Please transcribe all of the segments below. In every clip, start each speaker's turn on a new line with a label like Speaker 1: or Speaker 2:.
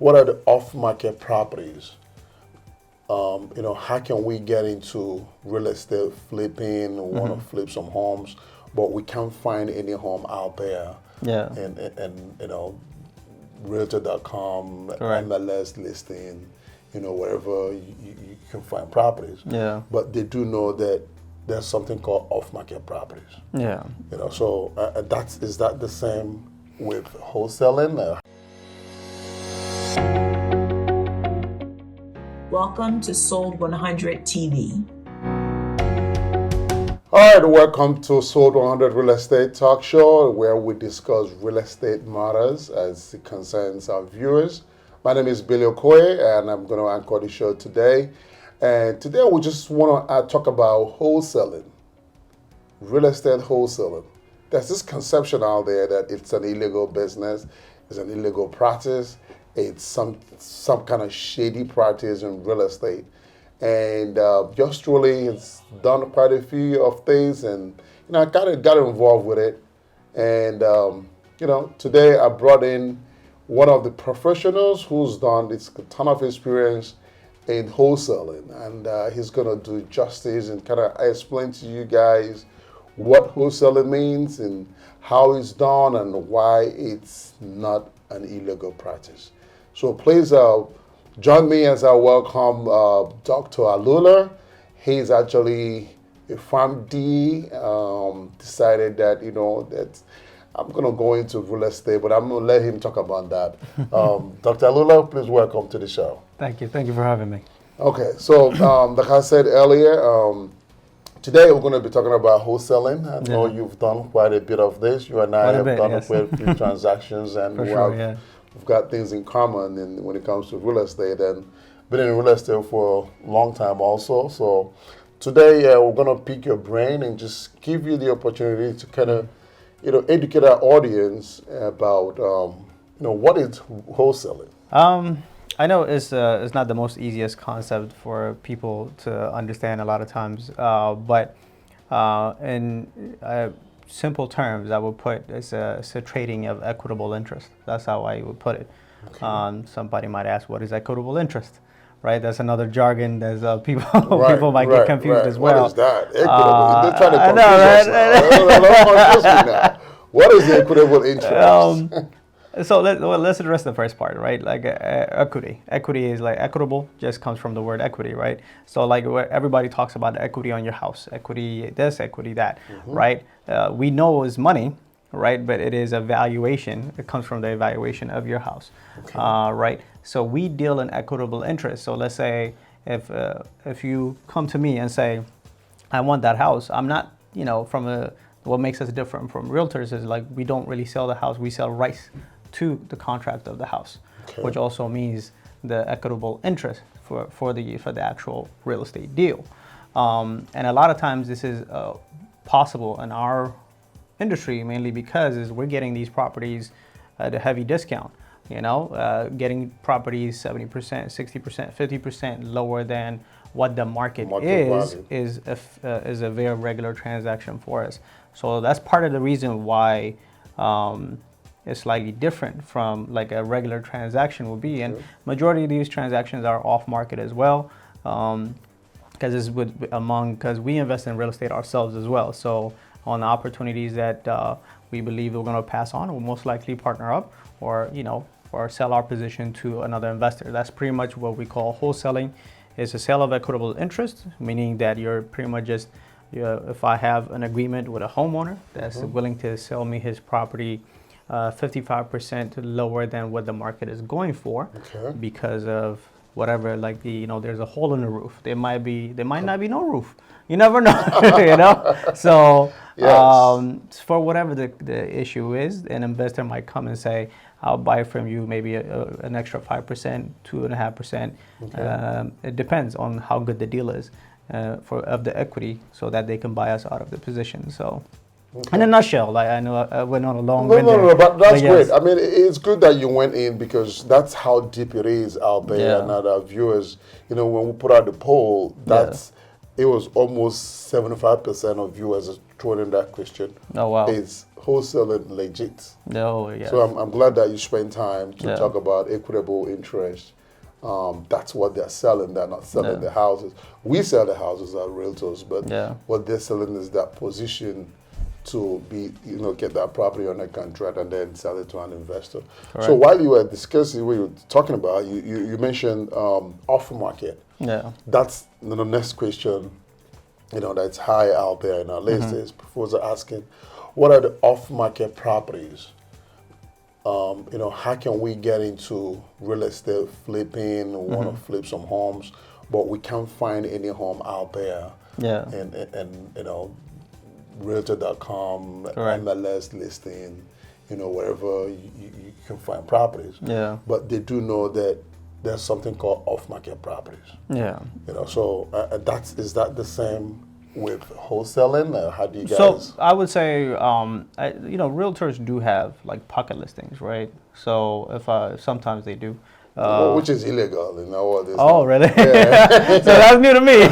Speaker 1: what are the off-market properties? How can we get into real estate flipping? We want to flip some homes, but we can't find any home out there.
Speaker 2: Yeah.
Speaker 1: And Realtor.com,
Speaker 2: Correct.
Speaker 1: MLS listing, wherever you can find properties.
Speaker 2: Yeah.
Speaker 1: But they do know that there's something called off-market properties.
Speaker 2: Yeah.
Speaker 1: So is that the same with wholesaling?
Speaker 3: Welcome to Sold 100 TV.
Speaker 1: All right, welcome to Sold 100 Real Estate Talk Show, where we discuss real estate matters as it concerns our viewers. My name is Billy Okoye, and I'm going to anchor the show today. And today we just want to talk about wholesaling, real estate wholesaling. There's this conception out there that it's an illegal business, it's an illegal practice, it's some kind of shady practice in real estate. And just truly, it's done quite a few of things, and I got involved with it. And today I brought in one of the professionals who's done a ton of experience in wholesaling, and he's gonna do justice and kind of explain to you guys what wholesaling means and how it's done and why it's not an illegal practice. So please join me as I welcome Dr. Alula. He's actually a PharmD, decided that, that I'm going to go into real estate, but I'm going to let him talk about that. Dr. Alula, please welcome to the show.
Speaker 2: Thank you. Thank you for having me.
Speaker 1: Okay, so like I said earlier, today we're going to be talking about wholesaling. I know you've done quite a bit of this. You and I have done quite a few transactions, and we've got things in common when it comes to real estate, and been in real estate for a long time also. So today we're going to pick your brain and just give you the opportunity to kind of, educate our audience about, what is wholesaling.
Speaker 2: I know it's not the most easiest concept for people to understand a lot of times, but in simple terms, I would put it's a trading of equitable interest. That's how I would put it. Okay. Somebody might ask, what is equitable interest? Right, that's another jargon. There's people might get confused as well.
Speaker 1: What is that? Equitable. They're trying to confuse us now. What is the equitable interest?
Speaker 2: So let's address the first part, right? Like equity. Equity is like equitable, just comes from the word equity, right? So like everybody talks about equity on your house, equity this, equity that, right? We know it's money, right? But it is a valuation. It comes from the evaluation of your house, right? So we deal in equitable interest. So let's say if you come to me and say, I want that house, I'm not, what makes us different from realtors is like we don't really sell the house, we sell rights to the contract of the house, which also means the equitable interest for the actual real estate deal. And a lot of times this is possible in our industry mainly because we're getting these properties at a heavy discount. Getting properties 70%, 60%, 50% lower than what the market is a very regular transaction for us. So that's part of the reason why it's slightly different from like a regular transaction would be. And majority of these transactions are off market as well, because we invest in real estate ourselves as well. So on the opportunities that we believe we're going to pass on, we'll most likely partner up or sell our position to another investor. That's pretty much what we call wholesaling. It's a sale of equitable interest, meaning that you're pretty much just, if I have an agreement with a homeowner that's willing to sell me his property 55% lower than what the market is going for because of whatever, like there's a hole in the roof. There might not be no roof. You never know, So for whatever the issue is, an investor might come and say, I'll buy from you maybe an extra 5%, 2.5%. It depends on how good the deal is of the equity, so that they can buy us out of the position. So, in a nutshell, like I know I went on a long.
Speaker 1: No, but that's great. I mean, it's good that you went in because that's how deep it is out there, and our viewers. When we put out the poll, that's it was almost 75% of viewers throwing in that question.
Speaker 2: Oh, wow.
Speaker 1: Is wholesaling legit?
Speaker 2: No, yes.
Speaker 1: So I'm glad that you spent time to
Speaker 2: Yeah.
Speaker 1: talk about equitable interest. That's what they're selling. They're not selling the houses. We sell the houses as realtors, but what they're selling is that position to be, get that property on a contract and then sell it to an investor.
Speaker 2: Correct.
Speaker 1: So while you were discussing, we were talking about, you mentioned off market.
Speaker 2: Yeah.
Speaker 1: That's the next question, that's high out there in our list is people are asking, what are the off market properties? How can we get into real estate flipping? We want to flip some homes, but we can't find any home out there.
Speaker 2: Yeah.
Speaker 1: And Realtor.com,
Speaker 2: Correct.
Speaker 1: MLS listing, wherever you can find properties.
Speaker 2: Yeah.
Speaker 1: But they do know that there's something called off-market properties.
Speaker 2: Yeah.
Speaker 1: So is that the same with wholesaling? How do you guys?
Speaker 2: So I would say, realtors do have like pocket listings, right? So if sometimes they do.
Speaker 1: Which is illegal, all this.
Speaker 2: Oh, really?
Speaker 1: Yeah.
Speaker 2: So that's new to me.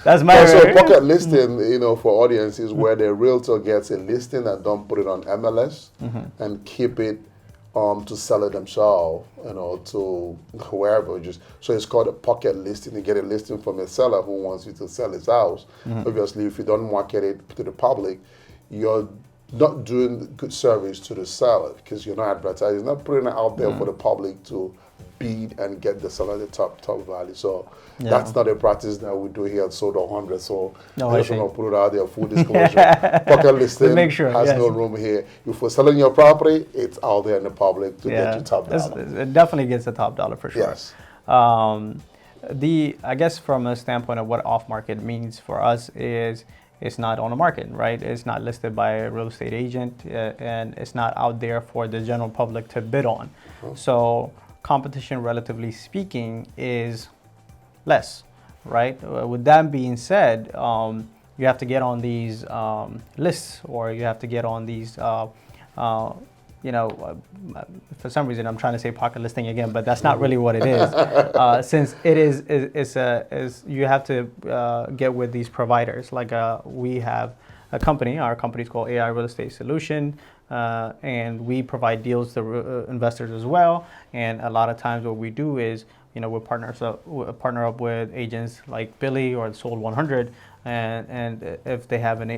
Speaker 2: That's my.
Speaker 1: So pocket listing, for audiences where the realtor gets a listing and don't put it on MLS and keep it to sell it themselves, to whoever. So it's called a pocket listing. You get a listing from a seller who wants you to sell his house. Obviously, if you don't market it to the public, you're not doing good service to the seller because you're not advertising, not putting it out there for the public to bid and get the seller the top value. So that's not a practice that we do here at Sold 100. So I just want to put it out there, full disclosure. Pocket listing
Speaker 2: make sure,
Speaker 1: has no room here. If we're selling your property, it's out there in the public to get you top dollar.
Speaker 2: It definitely gets the top dollar for sure.
Speaker 1: Yes.
Speaker 2: I guess from a standpoint of what off market means for us is it's not on the market, right? It's not listed by a real estate agent, and it's not out there for the general public to bid on. So competition, relatively speaking, is less, right? With that being said, you have to get on these lists, or you have to get on these for some reason I'm trying to say pocket listing again, but that's not really what it is. Since it is you have to get with these providers. Like we have a company. Our company is called AI Real Estate Solution, and we provide deals to investors as well. And a lot of times what we do is, we partner up with agents like Billy or Sold 100, and if they have an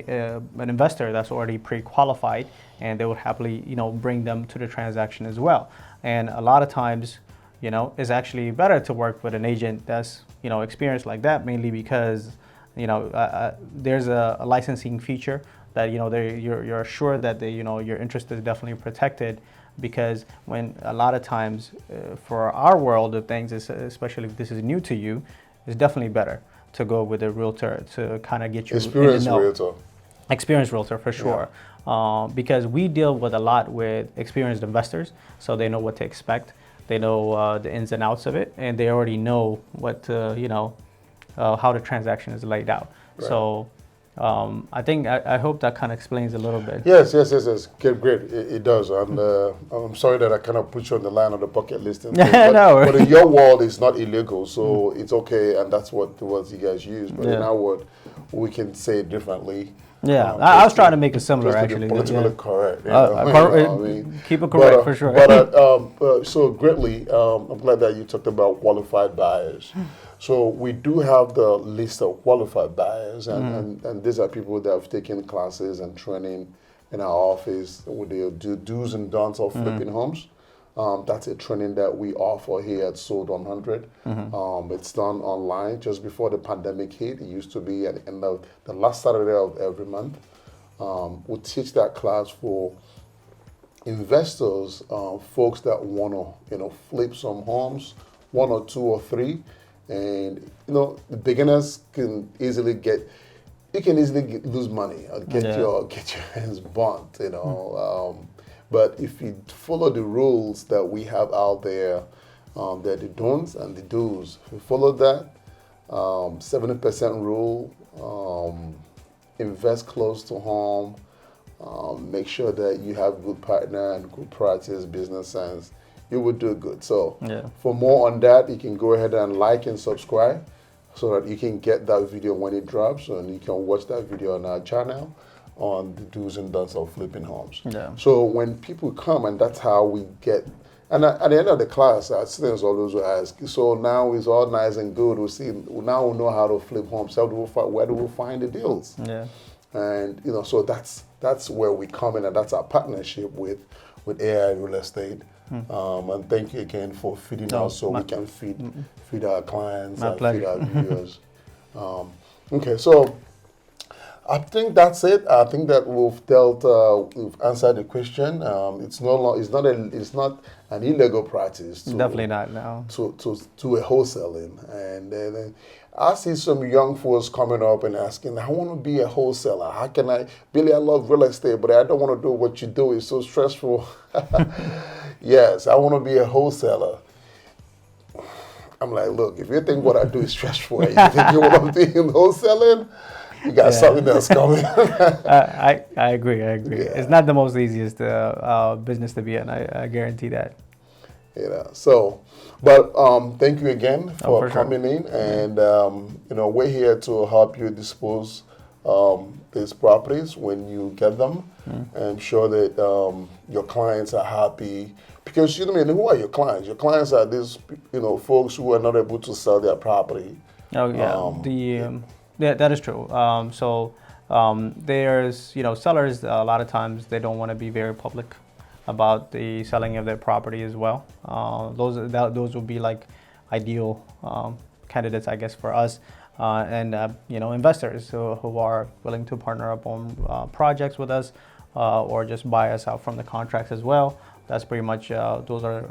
Speaker 2: investor that's already pre-qualified, and they would happily bring them to the transaction as well. And a lot of times, it's actually better to work with an agent that's experienced like that, mainly because there's a licensing feature that you're assured that your interest is definitely protected. Because when a lot of times for our world of things, especially if this is new to you, it's definitely better to go with a realtor to kind of get you
Speaker 1: experienced realtor.
Speaker 2: Experienced realtor for sure. Because we deal with a lot with experienced investors, so they know what to expect. They know the ins and outs of it, and they already know what how the transaction is laid out. Right. So I hope that kind of explains a little bit.
Speaker 1: Yes. Great. It does. And I'm sorry that I kind of put you on the line of the bucket list. But in your world, it's not illegal, so it's okay, and that's what the words you guys use. But in our world, we can say it differently.
Speaker 2: Yeah, I was trying to make it similar, actually.
Speaker 1: Politically correct.
Speaker 2: Keep it correct, for sure.
Speaker 1: But so greatly, I'm glad that you talked about qualified buyers. So we do have the list of qualified buyers, and these are people that have taken classes and training in our office with the do's and don'ts of flipping homes. That's a training that we offer here at Sold 100. It's done online just before the pandemic hit. It used to be at the end of the last Saturday of every month. We teach that class for investors, folks that want to flip some homes, 1 or 2 or 3. And the beginners can easily lose money or get your hands burnt, but if you follow the rules that we have out there, they're the don'ts and the do's. If you follow that, 70% rule, invest close to home, make sure that you have good partner and good practice, business sense, you would do good. So for more on that, you can go ahead and like and subscribe. so that you can get that video when it drops, and you can watch that video on our channel on the do's and don'ts of flipping homes.
Speaker 2: Yeah.
Speaker 1: So when people come, and that's how we get. And at the end of the class, our students always will ask, so now it's all nice and good. Now we know how to flip homes. Where do we find the deals?
Speaker 2: Yeah.
Speaker 1: And so that's where we come in, and that's our partnership with AI Real Estate. And thank you again for feeding us, so we can feed our clients
Speaker 2: My
Speaker 1: and
Speaker 2: pleasure.
Speaker 1: feed our viewers. Okay, so I think that's it. I think that we've answered the question. It's not an illegal practice.
Speaker 2: Definitely not, no.
Speaker 1: To a wholesaling, and then I see some young folks coming up and asking, I want to be a wholesaler. How can I, Billy? I love real estate, but I don't want to do what you do. It's so stressful. Yes, I want to be a wholesaler. I'm like, look, if you think what I do is stressful, and you think you want to be in wholesaling, you got something else coming.
Speaker 2: I agree.
Speaker 1: Yeah.
Speaker 2: It's not the most easiest business to be in. I guarantee that.
Speaker 1: So, but thank you again for
Speaker 2: sure.
Speaker 1: coming in, and we're here to help you dispose these properties when you get them, and ensure that your clients are happy. Because who are your clients? Your clients are these folks who are not able to sell their property.
Speaker 2: Oh yeah, that is true. There's sellers, a lot of times they don't want to be very public about the selling of their property as well. Those would be like ideal candidates, I guess, for us, and investors who are willing to partner up on projects with us, or just buy us out from the contracts as well. That's pretty much those are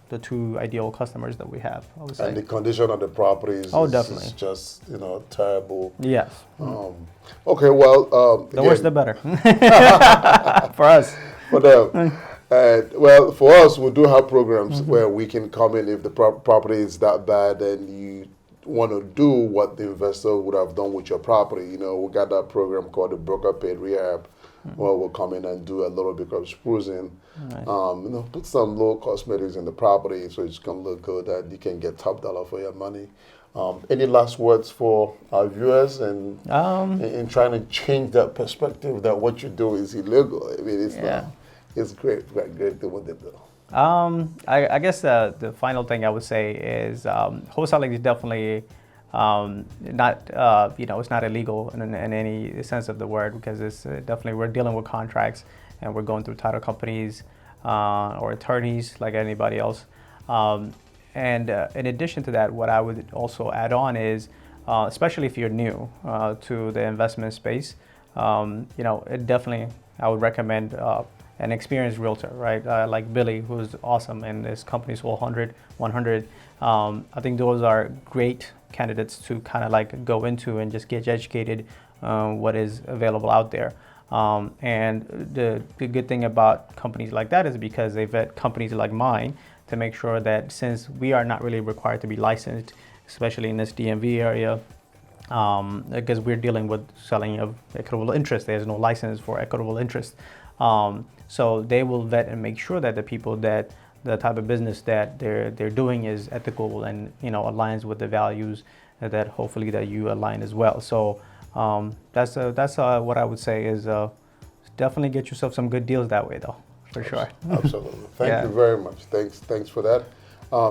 Speaker 2: the two ideal customers that we have, I would say.
Speaker 1: And the condition of the properties
Speaker 2: definitely.
Speaker 1: is just terrible.
Speaker 2: Yes.
Speaker 1: Okay, well,
Speaker 2: The worse the better for us.
Speaker 1: For them. Well, for us, we do have programs where we can come in if the property is that bad and you want to do what the investor would have done with your property. We got that program called the Broker Paid Rehab, where we'll come in and do a little bit of sprucing. Nice. Put some low cosmetics in the property so it's going to look good and you can get top dollar for your money. Any last words for our viewers and in trying to change that perspective that what you do is illegal? I mean, it's not. It's great to what they do.
Speaker 2: I guess the final thing I would say is wholesaling is definitely not it's not illegal in any sense of the word, because it's definitely, we're dealing with contracts and we're going through title companies or attorneys like anybody else. And in addition to that, what I would also add on is, especially if you're new to the investment space, it definitely, I would recommend an experienced realtor, right? Like Billy, who's awesome, and his company's 100. I think those are great candidates to kind of like go into and just get educated what is available out there. And the good thing about companies like that is because they vet companies like mine to make sure that, since we are not really required to be licensed, especially in this DMV area, because we're dealing with selling of equitable interest. There's no license for equitable interest. So they will vet and make sure that the type of business that they're doing is ethical and aligns with the values that hopefully that you align as well. So that's what I would say is definitely get yourself some good deals that way, though, for sure.
Speaker 1: Absolutely. Thank you very much. Thanks for that.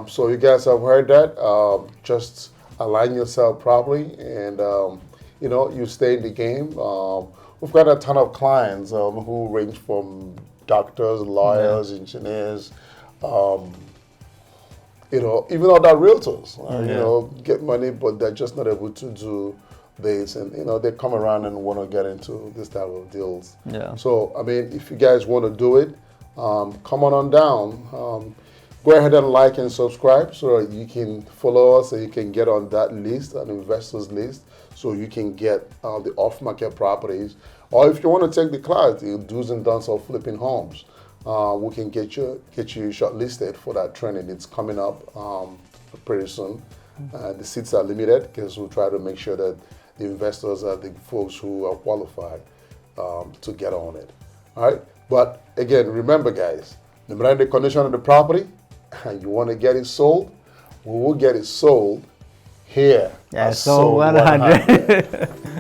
Speaker 1: So you guys have heard that. Just align yourself properly, and you stay in the game. We've got a ton of clients who range from doctors, lawyers, engineers, even other realtors. Get money, but they're just not able to do this, and they come around and want to get into this type of deals.
Speaker 2: Yeah.
Speaker 1: So I mean, if you guys want to do it, come on down. Go ahead and like and subscribe so that you can follow us and you can get on that list, an investors list, so you can get the off-market properties. Or if you want to take the class, the do's and don'ts of flipping homes, we can get you shortlisted for that training. It's coming up pretty soon. The seats are limited because we'll try to make sure that the investors are the folks who are qualified to get on it. All right. But again, remember, guys, no matter the condition of the property, and you want to get it sold, we will get it sold here.
Speaker 2: Yeah,
Speaker 1: at
Speaker 2: so
Speaker 1: Sold
Speaker 2: 100.